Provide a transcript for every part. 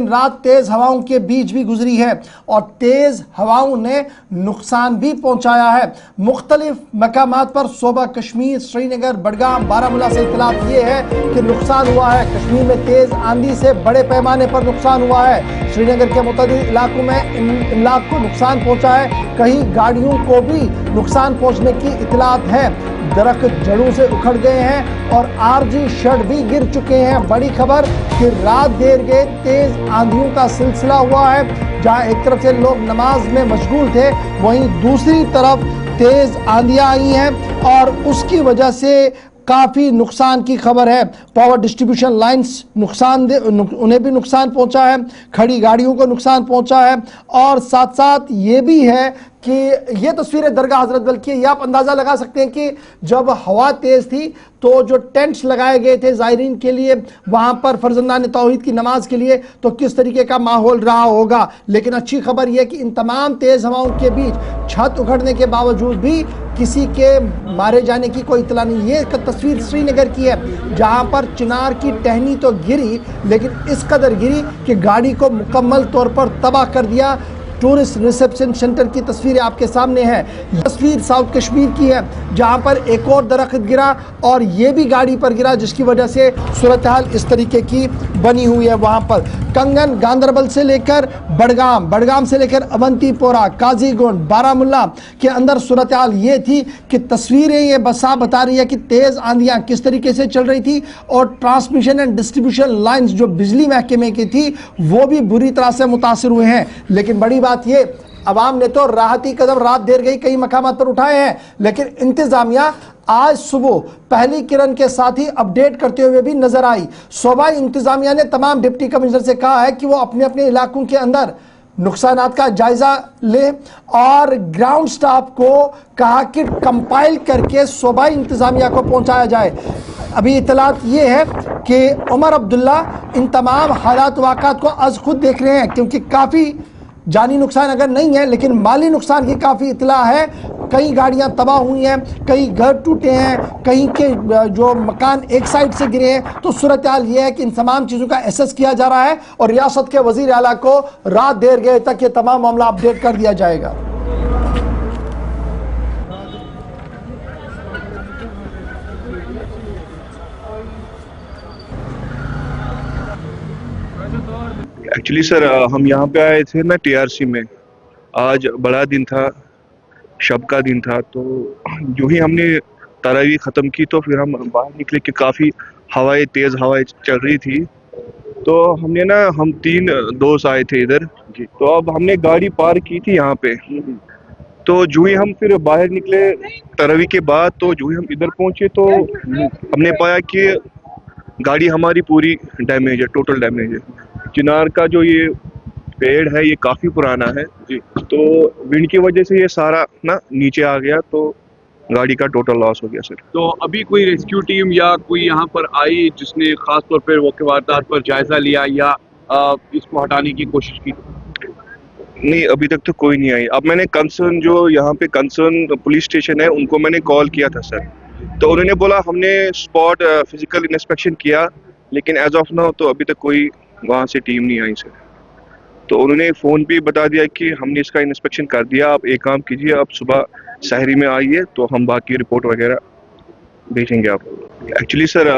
रात तेज हवाओं के बीच भी गुजरी है और तेज हवाओं ने नुकसान भी पहुंचाया है। मुख्तलिफ मकामात पर सूबा कश्मीर, श्रीनगर, बडगाम, बारामूला से इत्तलात ये है कि नुकसान हुआ है। कश्मीर में तेज आंधी से बड़े पैमाने पर नुकसान हुआ है। श्रीनगर के मुतअद्दिद इलाकों में इमलाक को नुकसान पहुंचा है। कई गाड़ियों को भी नुकसान पहुंचने की इत्तलात है। दरख्त जड़ों से उखड़ गए हैं और आरजी शेड भी गिर चुके हैं। बड़ी खबर कि रात देर गए तेज आंधियों का सिलसिला हुआ है। जहां एक तरफ से लोग नमाज में मशगूल थे, वहीं दूसरी तरफ तेज आंधियां आई हैं और उसकी वजह से काफ़ी नुकसान की खबर है। पावर डिस्ट्रीब्यूशन लाइंस उन्हें भी नुकसान पहुंचा है, खड़ी गाड़ियों को नुकसान पहुंचा है और साथ साथ ये भी है कि ये तस्वीरें दरगाह हजरत बल की है। आप अंदाज़ा लगा सकते हैं कि जब हवा तेज़ थी तो जो टेंट्स लगाए गए थे ज़ायरीन के लिए वहाँ पर फर्जंदान तौहीद की नमाज के लिए, तो किस तरीके का माहौल रहा होगा। लेकिन अच्छी खबर यह कि इन तमाम तेज़ हवाओं के बीच छत उखड़ने के बावजूद भी किसी के मारे जाने की कोई इतला नहीं। ये तस्वीर श्रीनगर की है जहाँ पर चिनार की टहनी तो गिरी, लेकिन इस कदर गिरी कि गाड़ी को मुकम्मल तौर पर तबाह कर दिया। टूरिस्ट रिसेप्शन सेंटर की तस्वीरें आपके सामने है। ये तस्वीर साउथ कश्मीर की है जहां पर एक और दरख्त गिरा और ये भी गाड़ी पर गिरा, जिसकी वजह से सूरत हाल इस तरीके की बनी हुई है। वहां पर कंगन, गांदरबल से लेकर बडगाम, बडगाम से लेकर अवंतीपोरा, काजीगुंड, बारामूला के अंदर सूरत हाल ये थी कि तस्वीरें ये बता रही है कि तेज़ आंधियाँ किस तरीके से चल रही थी और ट्रांसमिशन एंड डिस्ट्रीब्यूशन लाइन्स जो बिजली महकमे की थी वो भी बुरी तरह से मुतासिर हुए हैं। लेकिन बड़ी बात ये, अवाम ने तो राहती कदम रात देर गई कई मकामात पर उठाए हैं, लेकिन इंतजामिया आज सुबह पहली किरण के साथ ही अपडेट करते हुए भी नजर आई। सूबाई इंतजामिया ने तमाम डिप्टी कमिश्नर से कहा है कि वो अपने अपने इलाकों के अंदर नुकसानात का जायजा ले और ग्राउंड स्टाफ को कहा कि कंपाइल करके सूबाई इंतजामिया को पहुंचाया जाए। अभी इतलात ये है कि उमर अब्दुल्ला इन तमाम हालात वाक़ात को आज खुद देख रहे हैं, क्योंकि काफ़ी जानी नुकसान अगर नहीं है लेकिन माली नुकसान की काफ़ी इतला है। कई गाड़ियां तबाह हुई हैं, कई घर टूटे हैं, कहीं के जो मकान एक साइड से गिरे हैं। तो सूरत हाल ये है कि इन तमाम चीज़ों का एसेस किया जा रहा है और रियासत के वज़ीर आला को रात देर गए तक ये तमाम मामला अपडेट कर दिया जाएगा। एक्चुअली सर हम यहाँ पे आए थे ना TRC में। आज बड़ा दिन था, शब का दिन था, तो जो ही हमने तरावी ख़त्म की तो फिर हम बाहर निकले कि काफ़ी तेज़ हवाएं चल रही थी। तो हमने ना हम 3 दोस्त आए थे इधर, तो अब हमने गाड़ी पार्क की थी यहाँ पे। तो जो ही हम फिर बाहर निकले तरावी के बाद, तो जो ही हम इधर पहुँचे तो हमने पाया कि गाड़ी हमारी पूरी डैमेज है, टोटल डैमेज है। चिनार का जो ये पेड़ है ये काफ़ी पुराना है जी, तो विंड की वजह से ये सारा ना नीचे आ गया, तो गाड़ी का टोटल लॉस हो गया सर। तो अभी कोई रेस्क्यू टीम या कोई यहाँ पर आई जिसने खास तौर पर वारदात पर जायजा लिया या इसको हटाने की कोशिश की? नहीं, अभी तक तो कोई नहीं आई। अब मैंने कंसर्न जो यहाँ पे कंसर्न पुलिस स्टेशन है उनको मैंने कॉल किया था सर, तो उन्होंने बोला हमने स्पॉट फिजिकल इंस्पेक्शन किया, लेकिन एज ऑफ नाउ तो अभी तक कोई वहाँ से टीम नहीं आई सर। तो उन्होंने फ़ोन पे बता दिया कि हमने इसका इंस्पेक्शन कर दिया, आप एक काम कीजिए, आप सुबह शहरी में आइए तो हम बाकी रिपोर्ट वगैरह भेजेंगे आपको। एक्चुअली सर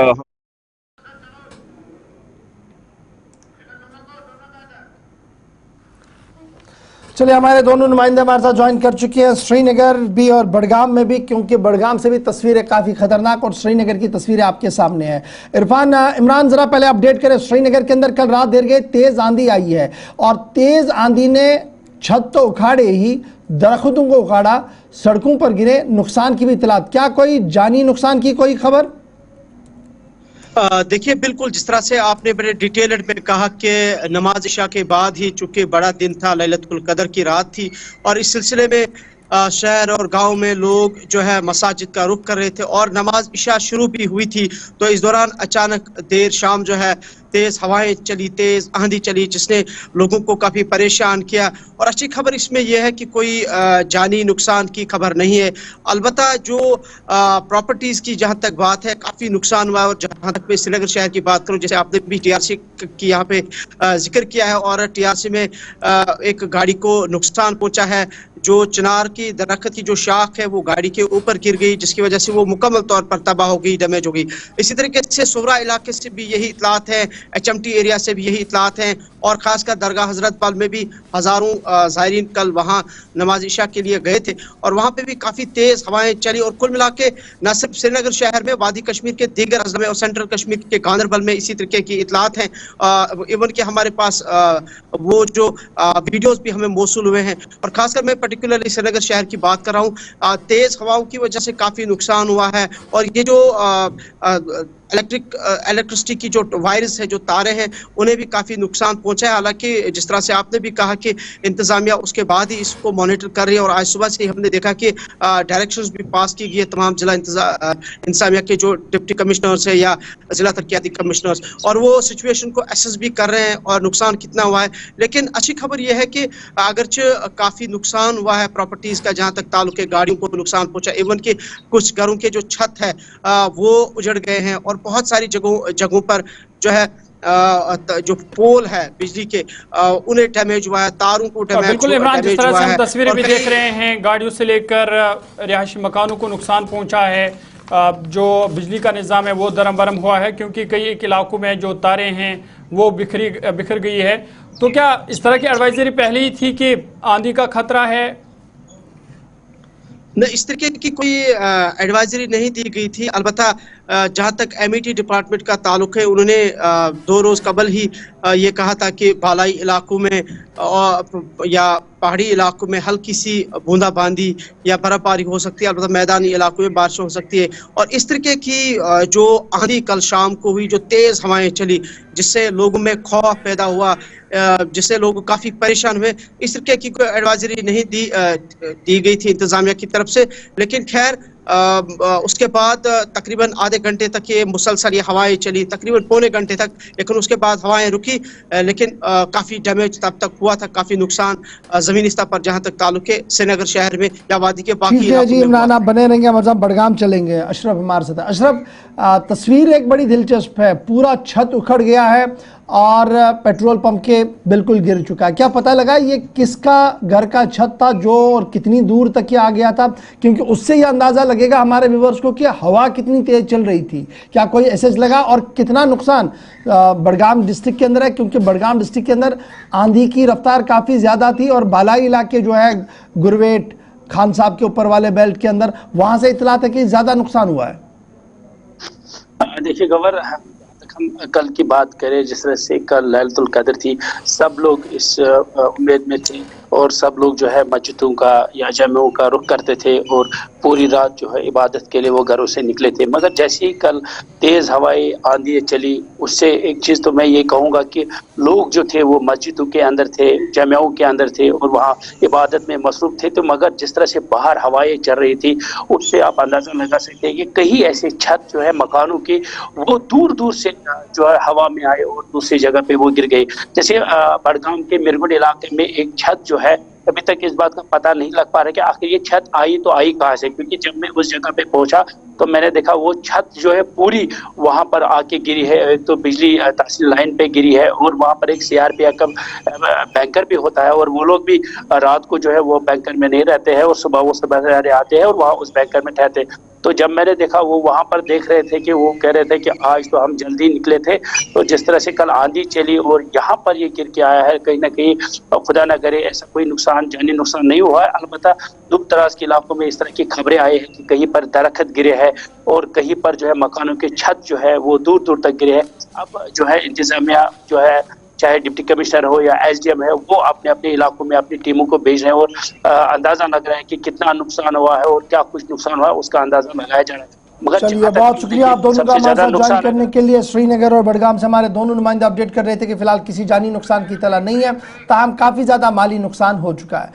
चलिए, हमारे दोनों नुमाइंदे हमारे साथ ज्वाइन कर चुके हैं, श्रीनगर भी और बडगाम में भी, क्योंकि बडगाम से भी तस्वीरें काफ़ी ख़तरनाक और श्रीनगर की तस्वीरें आपके सामने हैं। इमरान ज़रा पहले अपडेट करें, श्रीनगर के अंदर कल रात देर गए तेज़ आंधी आई है और तेज़ आंधी ने छत तो उखाड़े ही, दरख्तों को उखाड़ा, सड़कों पर गिरे, नुकसान की भी इतलात। क्या कोई जानी नुकसान की कोई खबर? देखिए, बिल्कुल जिस तरह से आपने बड़े डिटेल्ड में कहा कि नमाज इशा के बाद ही, चूंकि बड़ा दिन था, लैलतुल कदर की रात थी और इस सिलसिले में शहर और गांव में लोग जो है मसाजिद का रुख कर रहे थे और नमाज इशा शुरू भी हुई थी। तो इस दौरान अचानक देर शाम जो है तेज हवाएं चली, तेज आंधी चली, जिसने लोगों को काफी परेशान किया। और अच्छी खबर इसमें यह है कि कोई जानी नुकसान की खबर नहीं है। अलबत्ता जो प्रॉपर्टीज की जहां तक बात है, काफी नुकसान हुआ है। और जहां तक मैं श्रीनगर शहर की बात करूं, जैसे आपने भी टीआरसी की यहाँ पे जिक्र किया है, और टीआरसी में एक गाड़ी को नुकसान पहुंचा है। जो चिनार की दरख्त की जो शाख है वो गाड़ी के ऊपर गिर गई, जिसकी वजह से वो मुकम्मल तौर पर तबाह हो गई, डैमेज हो गई। इसी तरीके से सोहरा इलाके से भी यही इतलात है, HMT एरिया से भी यही इतलात हैं, और खासकर दरगाह हजरत बल में भी हजारों ज़ायरीन कल वहाँ नमाज इशा के लिए गए थे और वहाँ पे भी काफ़ी तेज़ हवाएं चली। और कुल मिला के न सिर्फ श्रीनगर शहर में, वादी कश्मीर के दीगर अजला में और सेंट्रल कश्मीर के गांदरबल में इसी तरीके की इतलात हैं। इवन कि हमारे पास वो जो वीडियोस भी हमें मौसूल हुए हैं। और खासकर मैं पर्टिकुलरली श्रीनगर शहर की बात कर रहा हूँ, तेज़ हवाओं की वजह से काफ़ी नुकसान हुआ है। और ये जो इलेक्ट्रिसिटी की जो वायर्स है, जो तारे हैं, उन्हें भी काफ़ी नुकसान पहुंचा है। हालांकि जिस तरह से आपने भी कहा कि इंतज़ामिया उसके बाद ही इसको मॉनिटर कर रही है, और आज सुबह से ही हमने देखा कि डायरेक्शंस भी पास की गई है तमाम जिला इंतज़ामिया के जो डिप्टी कमिश्नर्स है या जिला तरक्याती कमिश्नर्स, और वो सिचुएशन को एसेस भी कर रहे हैं और नुकसान कितना हुआ है। लेकिन अच्छी खबर यह है कि अगरचे काफ़ी नुकसान हुआ है प्रॉपर्टीज़ का, जहाँ तक ताल्लुक है, गाड़ियों को नुकसान पहुंचा, इवन कि कुछ घरों के जो छत है वो उजड़ गए हैं, और बहुत सारी जगहों पर जो है जो पोल है बिजली के उन्हें डैमेज हुआ है, तारों को डैमेज हुआ है। बिल्कुल इमरान, जिस तरह से हम तस्वीरें भी देख रहे हैं, गाड़ियों से लेकर रिहायशी मकानों को नुकसान पहुंचा है, जो बिजली का निज़ाम है वो दरम बरम हुआ है, क्योंकि कई एक इलाकों में जो तारें हैं वो बिखर गई है। तो क्या इस तरह की एडवाइजरी पहले ही थी कि आंधी का खतरा है? न, इस तरीके की कोई एडवाइजरी नहीं दी गई थी। अलबत्ता जहाँ तक MET डिपार्टमेंट का ताल्लुक है, उन्होंने 2 रोज़ कबल ही ये कहा था कि बालाई इलाकों में या पहाड़ी इलाकों में हल्की सी बूंदाबांदी या बर्फबारी हो सकती है, अलबत्ता मैदानी इलाकों में बारिश हो सकती है। और इस तरीके की जो आंधी कल शाम को हुई, जो तेज़ हवाएं चली, जिससे लोगों में खौफ पैदा हुआ, जिससे लोग काफ़ी परेशान हुए, इस तरीके की कोई एडवाइजरी नहीं दी गई थी इंतज़ामिया की तरफ से। लेकिन खैर उसके बाद तकरीबन आधे घंटे तक ये मुसलसल ये हवाएं चली, तकरीबन पौने घंटे तक, लेकिन उसके बाद हवाएं रुकी। लेकिन काफ़ी डैमेज तब तक हुआ था, काफ़ी नुकसान ज़मीनी स्तर पर जहाँ तक ताल्लुक है श्रीनगर शहर में या वादी के बाकी इलाकों में। जी इमरान, आप बने रहेंगे, हम बड़गाम चलेंगे। अशरफ हमारे साथ है। अशरफ, तस्वीर एक बड़ी दिलचस्प है, पूरा छत उखड़ गया है और पेट्रोल पंप के बिल्कुल गिर चुका है। क्या पता लगा ये किसका घर का छत था जो, और कितनी दूर तक ये आ गया था? क्योंकि उससे ये अंदाज़ा लगेगा हमारे व्यूअर्स को कि हवा कितनी तेज़ चल रही थी। क्या कोई एसेस लगा, और कितना नुकसान बड़गाम डिस्ट्रिक्ट के अंदर है? क्योंकि बड़गाम डिस्ट्रिक्ट के अंदर आंधी की रफ्तार काफ़ी ज़्यादा थी, और बालाई इलाके जो है गुरवेट, खान साहब के ऊपर वाले बेल्ट के अंदर, वहाँ से इतलात है कि ज़्यादा नुकसान हुआ है। देखिए गवर, हम कल की बात करें, जिस तरह से कल लैलतुल कद्र थी, सब लोग इस उम्मीद में थे और सब लोग जो है मस्जिदों का या जमाओं का रुख करते थे और पूरी रात जो है इबादत के लिए वो घरों से निकले थे। मगर जैसे ही कल तेज़ हवाएं आंधी चली, उससे एक चीज़ तो मैं ये कहूँगा कि लोग जो थे वो मस्जिदों के अंदर थे, जमाओं के अंदर थे और वहाँ इबादत में मसरूफ़ थे। तो मगर जिस तरह से बाहर हवाएं चल रही थी, उससे आप अंदाज़ा लगा सकते हैं कि कई ऐसे छत जो है मकानों की, वो दूर दूर से जो है हवा में आए और दूसरी जगह पे वो गिर गई। जैसे बड़गाम के मिरगुड इलाके में एक छत जो है, अभी तक इस बात का पता नहीं लग पा रहा कि आखिर ये छत आई तो आई कहाँ से, क्योंकि जब मैं उस जगह पे पहुंचा तो मैंने देखा वो छत जो है पूरी वहां पर आके गिरी है। एक तो बिजली तहसील लाइन पे गिरी है और वहां पर एक CRPF का बैंकर भी होता है और वो लोग भी रात को जो है वो बैंकर में नहीं रहते हैं और सुबह वो सवेरे आते हैं और वहाँ उस बैंकर में ठहरते। तो जब मैंने देखा वो वहाँ पर देख रहे थे कि वो कह रहे थे कि आज तो हम जल्दी निकले थे, तो जिस तरह से कल आंधी चली और यहाँ पर ये गिर के आया है, कहीं ना कहीं खुदा ना करे ऐसा कोई नुकसान, जानी नुकसान नहीं हुआ है। अलबत्ता दूर दराज के इलाकों में इस तरह की खबरें आई हैं कि कहीं पर दरख्त गिरे हैं और कहीं पर जो है मकानों के छत जो है वो दूर दूर तक गिरे हैं। अब जो है इंतजामिया जो है, चाहे डिप्टी कमिश्नर हो या SDM है, वो अपने अपने इलाकों में अपनी टीमों को भेज रहे हैं और अंदाजा लग रहा है कि कितना नुकसान हुआ है और क्या कुछ नुकसान हुआ है उसका अंदाजा लगाया जा रहा है। चलिए, बहुत शुक्रिया आप दोनों का हमारे साथ ज्वाइन करने के लिए। श्रीनगर और बड़गाम से हमारे दोनों नुमाइंदे अपडेट कर रहे थे कि फिलहाल किसी जानी नुकसान की इत्तला नहीं है, ताहम काफ़ी ज़्यादा माली नुकसान हो चुका है।